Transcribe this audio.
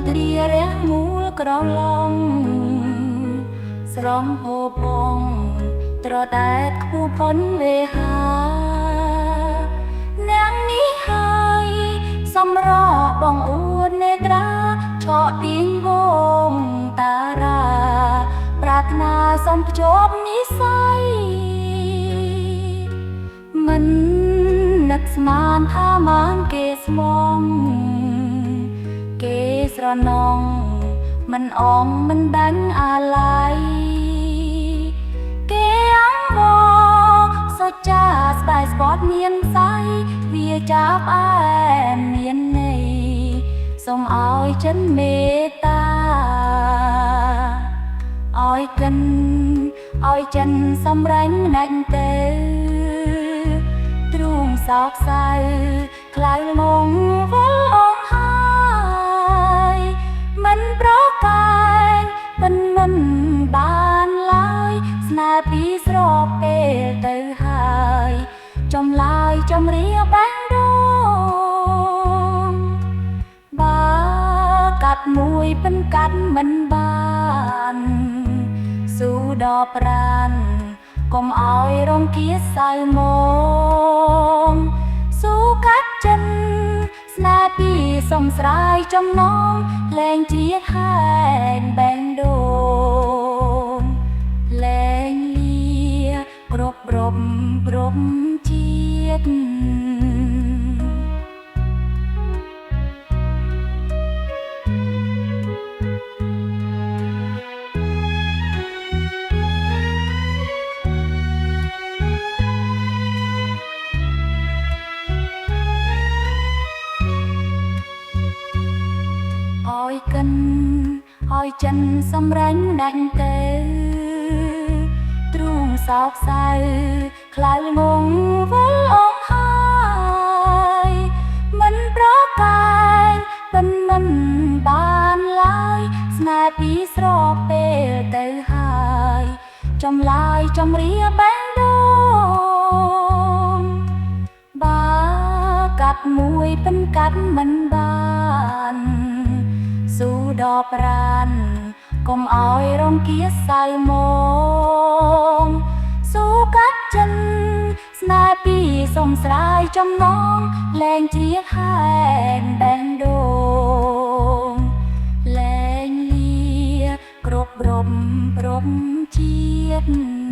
ត្រៀរាំងមូលក្រឡងស្រងហូបងត្រដែតខ្ពស់ផុនវេហានាងនេះហើយសម្រស់បងអួននេត្រាឆក់ទៀងវងតារាប្រាថ្នាសំភ្ជាប់និស័យមិននឹកស្មានថាមានគេស្មងគេស្រណងមិនអងមិនដាញ់អាឡ័យគេអង្គបសុចាស្បែកស្ពតមានសៃវាចាប់អែមមានន័យសូមឲ្យចិនមេត្តាឲ្យកិនឲ្យចិនសម្រេចណាច់ទៅទ្រូងសោកសៅក្លៅងងវល់អងហើយមិនប្រកាយមិនបានឡើយស្នេហ៍ពីស្របពេលទៅហើយចំឡាយចំរៀបបែងដងបើកាត់មួយពិនកាត់មិនបានស៊ូដល់ប្រានកុំឲ្យរងគៀសៅមកស៊ូកាត់ចិនស្នេហ៍ពីសំស្រាយចំណងលែងជាហែងបែងដូងលែងលាគ្រប់ជាតិឲ្យកិនឲ្យចិនសម្រេចដាច់ទៅទ្រូងសោកសៅក្លៅងងវល់អងហើយមិនប្រកាយមិនបានឡើយស្នេហ៍ពីស្របពេលទៅហើយចំឡាយចំរៀបបែងដូងបើកាត់មួយពិនកាត់មិនបានស៊ូដល់ប្រានកុំឲ្យរងគៀសៅមកស៊ូកាត់ចិនស្នេហ៍ពីសំស្រាយចំណងលែងជាហែងបែងដូងលែងលាគ្រប់ជាតិ